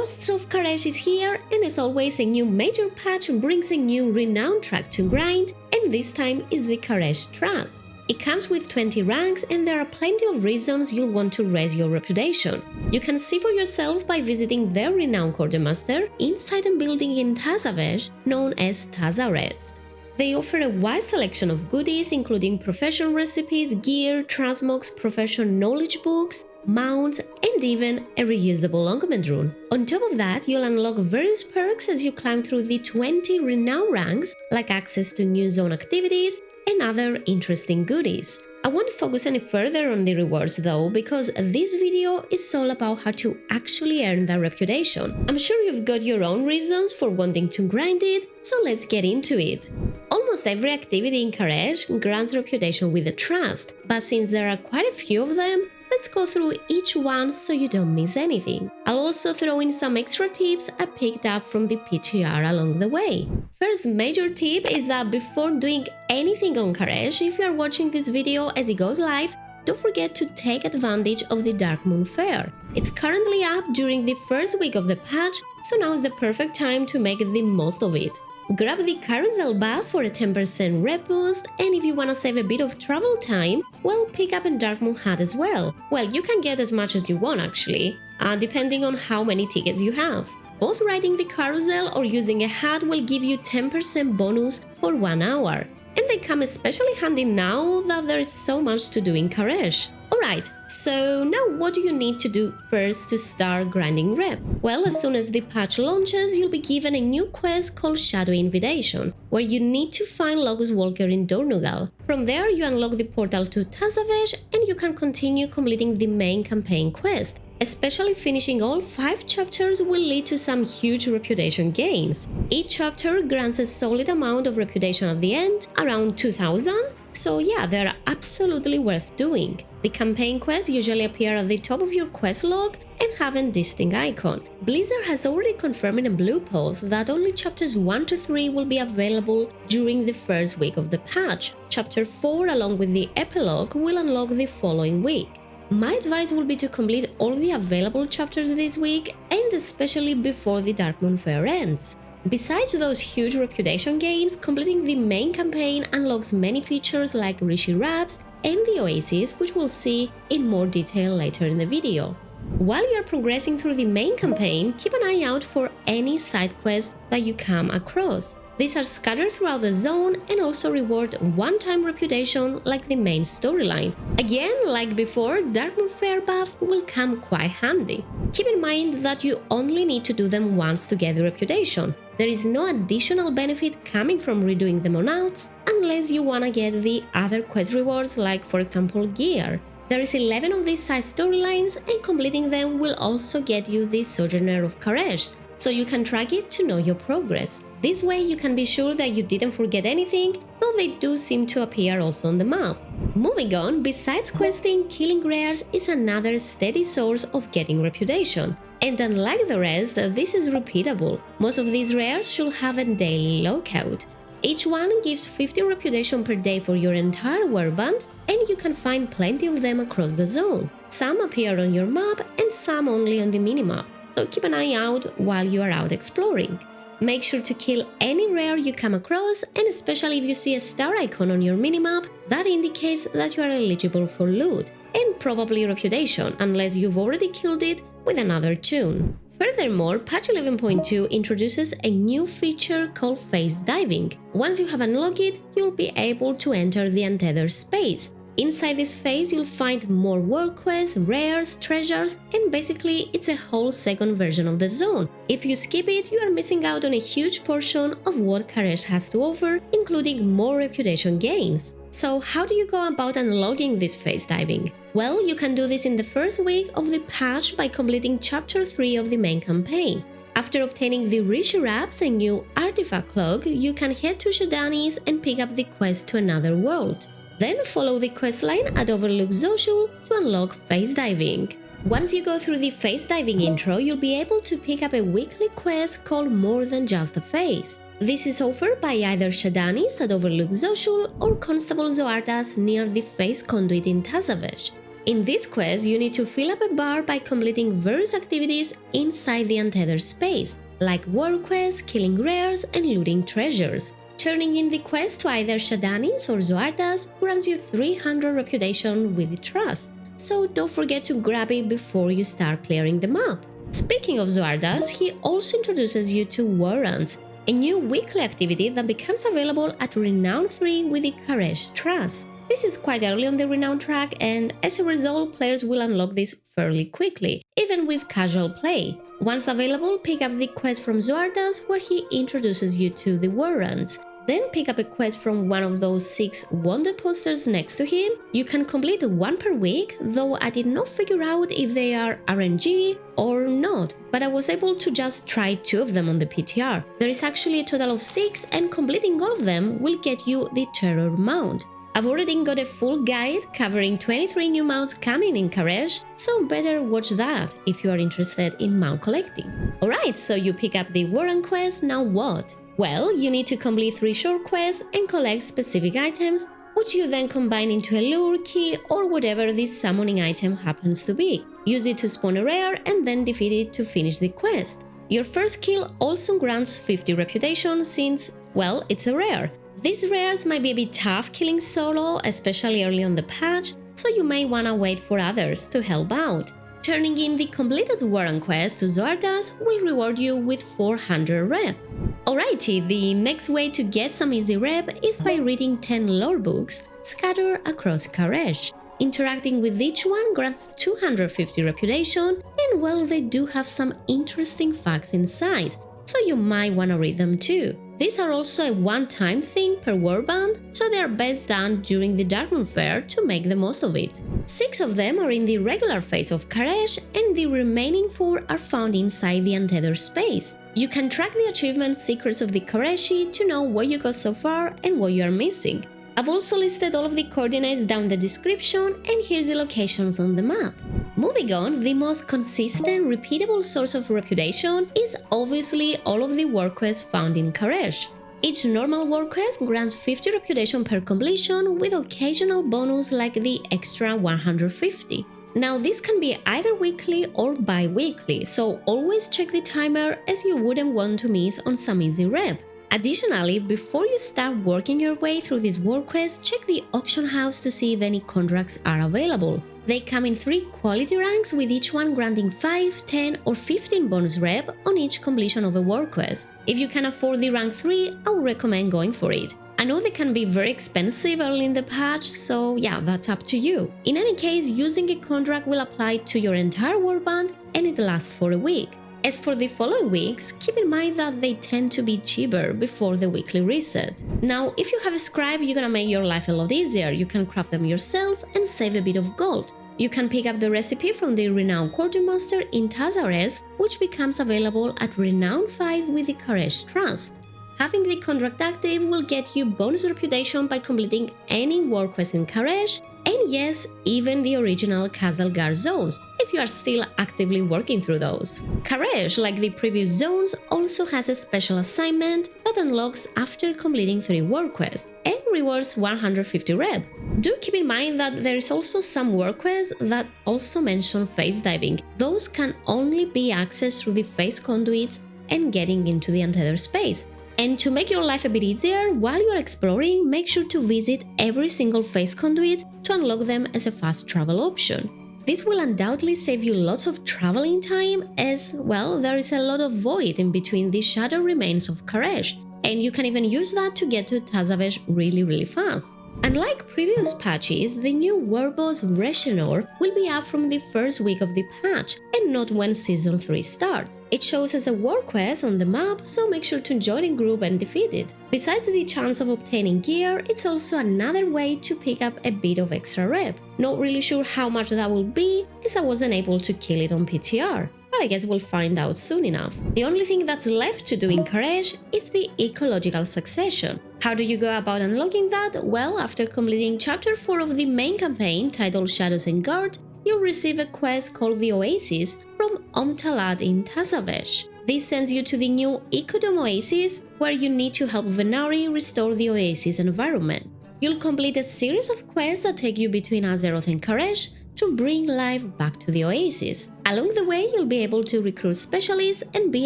Ghosts of Karesh is here, and as always a new major patch brings a new renown track to grind, and this time is the Karesh Trust. It comes with 20 ranks and there are plenty of reasons you'll want to raise your reputation. You can see for yourself by visiting their renowned quartermaster inside a building in Tazavesh known as Tazavesh. They offer a wide selection of goodies including profession recipes, gear, transmogs, profession knowledge books, mounts, and even a reusable augment rune. On top of that, you'll unlock various perks as you climb through the 20 renown ranks, like access to new zone activities and other interesting goodies. I won't focus any further on the rewards though, because this video is all about how to actually earn that reputation. I'm sure you've got your own reasons for wanting to grind it, so let's get into it. Almost every activity in Karesh grants reputation with a trust, but since there are quite a few of them, let's go through each one so you don't miss anything. I'll also throw in some extra tips I picked up from the PTR along the way. First major tip is that before doing anything on Karesh, if you are watching this video as it goes live, don't forget to take advantage of the Darkmoon Faire. It's currently up during the first week of the patch, so now is the perfect time to make the most of it. Grab the carousel buff for a 10% rep boost, and if you wanna save a bit of travel time, well, pick up a Darkmoon hat as well. Well, you can get as much as you want actually, depending on how many tickets you have. Both riding the carousel or using a hat will give you 10% bonus for 1 hour. And they come especially handy now that there is so much to do in Karesh. Alright, so now what do you need to do first to start grinding rep? Well, as soon as the patch launches, you'll be given a new quest called Shadow Invitation, where you need to find Locust Walker in Dornogal. From there, you unlock the portal to Tazavesh and you can continue completing the main campaign quest. Especially finishing all 5 chapters will lead to some huge reputation gains. Each chapter grants a solid amount of reputation at the end, around 2000, so yeah, they're absolutely worth doing. The campaign quests usually appear at the top of your quest log and have a distinct icon. Blizzard has already confirmed in a blue post that only chapters 1 to 3 will be available during the first week of the patch. Chapter 4 along with the epilogue will unlock the following week. My advice will be to complete all the available chapters this week, and especially before the Darkmoon Faire ends. Besides those huge reputation gains, completing the main campaign unlocks many features like Rishi Wraps and the Oasis, which we'll see in more detail later in the video. While you're progressing through the main campaign, keep an eye out for any side quests that you come across. These are scattered throughout the zone and also reward one-time reputation like the main storyline. Again, like before, Darkmoon Faire buff will come quite handy. Keep in mind that you only need to do them once to get the reputation. There is no additional benefit coming from redoing them on alts unless you wanna get the other quest rewards like for example gear. There is 11 of these side storylines and completing them will also get you the Sojourner of Karesh, so you can track it to know your progress. This way you can be sure that you didn't forget anything, though they do seem to appear also on the map. Moving on, besides questing, killing rares is another steady source of getting reputation. And unlike the rest, this is repeatable. Most of these rares should have a daily lockout. Each one gives 15 reputation per day for your entire warband, and you can find plenty of them across the zone. Some appear on your map and some only on the minimap, so keep an eye out while you are out exploring. Make sure to kill any rare you come across, and especially if you see a star icon on your minimap, that indicates that you are eligible for loot, and probably reputation, unless you've already killed it with another tune. Furthermore, patch 11.2 introduces a new feature called Face Diving. Once you have unlocked it, you'll be able to enter the Untethered Space. Inside this phase, you'll find more world quests, rares, treasures, and basically it's a whole second version of the zone. If you skip it, you are missing out on a huge portion of what Karesh has to offer, including more reputation gains. So how do you go about unlocking this phase diving? Well, you can do this in the first week of the patch by completing chapter 3 of the main campaign. After obtaining the Rishi Wraps and new artifact cloak, you can head to Shadanis and pick up the quest to another world. Then follow the questline at Overlook Zoshul to unlock face diving. Once you go through the face diving intro, you'll be able to pick up a weekly quest called More Than Just the Face. This is offered by either Shadanis at Overlook Zoshul or Constable Zoartas near the face conduit in Tazavesh. In this quest, you need to fill up a bar by completing various activities inside the Untethered Space, like war quests, killing rares, and looting treasures. Turning in the quest to either Shadanis or Zuardas grants you 300 reputation with trust, so don't forget to grab it before you start clearing the map. Speaking of Zuardas, he also introduces you to Warrants, a new weekly activity that becomes available at Renown 3 with the Karesh Trust. This is quite early on the Renown track, and as a result, players will unlock this fairly quickly, even with casual play. Once available, pick up the quest from Zuardas, where he introduces you to the Warrants. Then pick up a quest from one of those 6 wanted posters next to him. You can complete 1 per week, though I did not figure out if they are RNG or not, but I was able to just try 2 of them on the PTR. There is actually a total of 6, and completing all of them will get you the Terror mount. I've already got a full guide covering 23 new mounts coming in Karesh, so better watch that if you are interested in mount collecting. Alright, so you pick up the Warrant quest, now what? Well, you need to complete 3 short quests and collect specific items, which you then combine into a lure, key, or whatever this summoning item happens to be. Use it to spawn a rare and then defeat it to finish the quest. Your first kill also grants 50 reputation since, well, it's a rare. These rares might be a bit tough killing solo, especially early on the patch, so you may wanna wait for others to help out. Turning in the completed Warrant quest to Zuardas will reward you with 400 rep. Alrighty, the next way to get some easy rep is by reading 10 lore books scattered across Karesh. Interacting with each one grants 250 reputation, and well, they do have some interesting facts inside, so you might wanna read them too. These are also a one-time thing per warband, so they are best done during the Darkmoon Faire to make the most of it. 6 of them are in the regular phase of Karesh, and the remaining 4 are found inside the Untethered Space. You can track the achievement secrets of the Kareshi to know what you got so far and what you are missing. I've also listed all of the coordinates down in the description, and here's the locations on the map. Moving on, the most consistent, repeatable source of reputation is obviously all of the war quests found in Karesh. Each normal war quest grants 50 reputation per completion, with occasional bonus like the extra 150. Now this can be either weekly or bi-weekly, so always check the timer as you wouldn't want to miss on some easy rep. Additionally, before you start working your way through these war quests, check the auction house to see if any contracts are available. They come in 3 quality ranks, with each one granting 5, 10 or 15 bonus rep on each completion of a war quest. If you can afford the rank 3, I would recommend going for it. I know they can be very expensive early in the patch, so yeah, that's up to you. In any case, using a contract will apply to your entire warband, and it lasts for a week. As for the following weeks, keep in mind that they tend to be cheaper before the weekly reset. Now, if you have a scribe, you're gonna make your life a lot easier. You can craft them yourself and save a bit of gold. You can pick up the recipe from the Renowned Quartermaster in Tazavesh, which becomes available at Renown 5 with the Karesh Trust. Having the contract active will get you bonus reputation by completing any war quest in Karesh, and yes, even the original Kazalgar zones, if you are still actively working through those. Karesh, like the previous zones, also has a special assignment that unlocks after completing 3 war quests and rewards 150 rep. Do keep in mind that there is also some war quests that also mention phase diving. Those can only be accessed through the phase conduits and getting into the Untethered Space. And to make your life a bit easier, while you're exploring, make sure to visit every single phase conduit to unlock them as a fast travel option. This will undoubtedly save you lots of traveling time, as, well, there is a lot of void in between the shadow remains of Karesh, and you can even use that to get to Tazavesh really fast. Unlike previous patches, the new war boss Reshenor will be up from the first week of the patch, and not when Season 3 starts. It shows as a war quest on the map, so make sure to join a group and defeat it. Besides the chance of obtaining gear, it's also another way to pick up a bit of extra rep. Not really sure how much that will be, as I wasn't able to kill it on PTR. But I guess we'll find out soon enough. The only thing that's left to do in Karesh is the Ecological succession. How do you go about unlocking that? Well, after completing Chapter 4 of the main campaign, titled Shadows and Guard, you'll receive a quest called the Oasis from Omtalad in Tazavesh. This sends you to the new Ecodome Oasis, where you need to help Venari restore the Oasis environment. You'll complete a series of quests that take you between Azeroth and Karesh to bring life back to the Oasis. Along the way, you'll be able to recruit specialists and be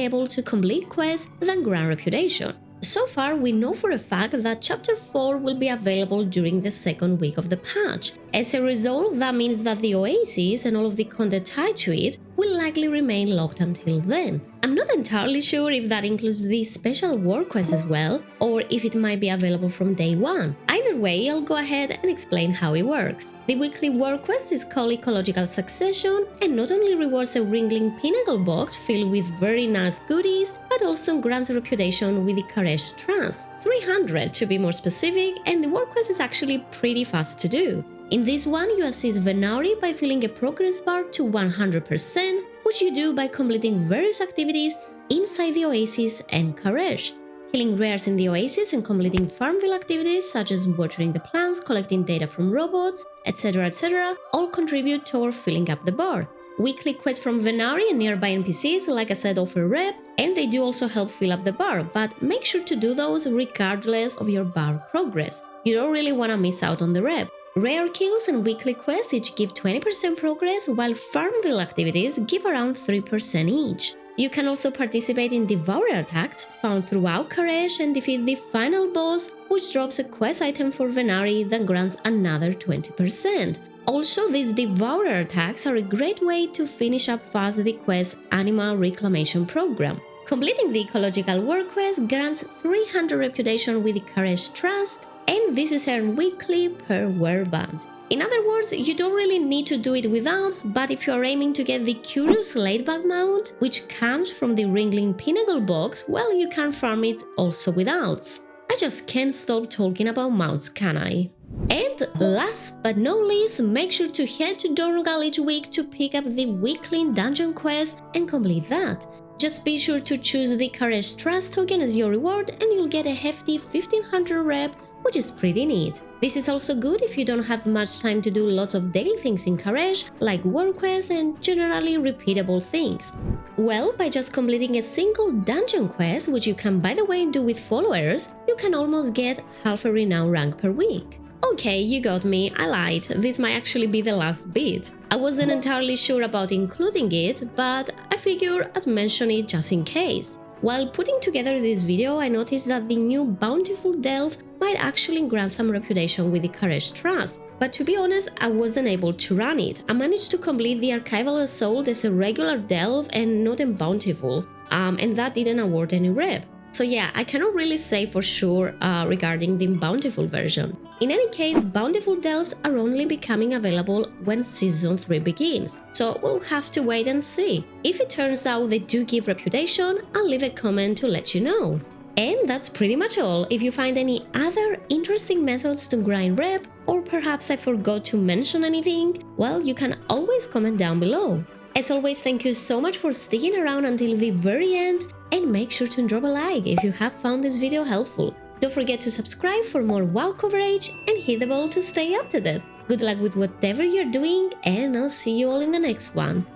able to complete quests that grant reputation. So far, we know for a fact that Chapter 4 will be available during the second week of the patch. As a result, that means that the Oasis and all of the content tied to it will likely remain locked until then. I'm not entirely sure if that includes the special war quests as well, or if it might be available from day one. Either way, I'll go ahead and explain how it works. The weekly war quest is called Ecological Succession and not only rewards a Ringling Pinnacle box filled with very nice goodies, but also grants a reputation with the Karesh Trust, 300 to be more specific, and the war quest is actually pretty fast to do. In this one, you assist Venari by filling a progress bar to 100%, which you do by completing various activities inside the Oasis and Karesh. Killing rares in the Oasis and completing Farmville activities such as watering the plants, collecting data from robots, etc. all contribute toward filling up the bar. Weekly quests from Venari and nearby NPCs, like I said, offer rep, and they do also help fill up the bar, but make sure to do those regardless of your bar progress. You don't really want to miss out on the rep. Rare kills and weekly quests each give 20% progress, while Farmville activities give around 3% each. You can also participate in Devourer attacks found throughout Karesh and defeat the final boss, which drops a quest item for Venari that grants another 20%. Also, these Devourer attacks are a great way to finish up fast the quest Anima Reclamation program. Completing the Ecological War quest grants 300 reputation with the Karesh Trust, and this is earned weekly per warband. In other words, you don't really need to do it with alts, but if you are aiming to get the Curious Laidback mount, which comes from the Ringling Pinnacle box, well, you can farm it also with alts. I just can't stop talking about mounts, can I? And last but not least, make sure to head to Dornogal each week to pick up the weekly dungeon quest and complete that. Just be sure to choose the Karesh Trust token as your reward and you'll get a hefty 1500 rep, which is pretty neat. This is also good if you don't have much time to do lots of daily things in Karesh, like war quests and generally repeatable things. Well, by just completing a single dungeon quest, which you can by the way do with followers, you can almost get half a renown rank per week. Okay, you got me, I lied, this might actually be the last bit. I wasn't entirely sure about including it, but I figured I'd mention it just in case. While putting together this video, I noticed that the new Bountiful Delve might actually grant some reputation with the Karesh Trust, but to be honest, I wasn't able to run it. I managed to complete the Archival Assault as a regular delve and not in Bountiful, and that didn't award any rep. So yeah, I cannot really say for sure regarding the Bountiful version. In any case, Bountiful Delves are only becoming available when Season 3 begins, so we'll have to wait and see. If it turns out they do give reputation, I'll leave a comment to let you know. And that's pretty much all. If you find any other interesting methods to grind rep, or perhaps I forgot to mention anything, well, you can always comment down below. As always, thank you so much for sticking around until the very end, and make sure to drop a like if you have found this video helpful. Don't forget to subscribe for more WoW coverage and hit the bell to stay up to date. Good luck with whatever you're doing, and I'll see you all in the next one.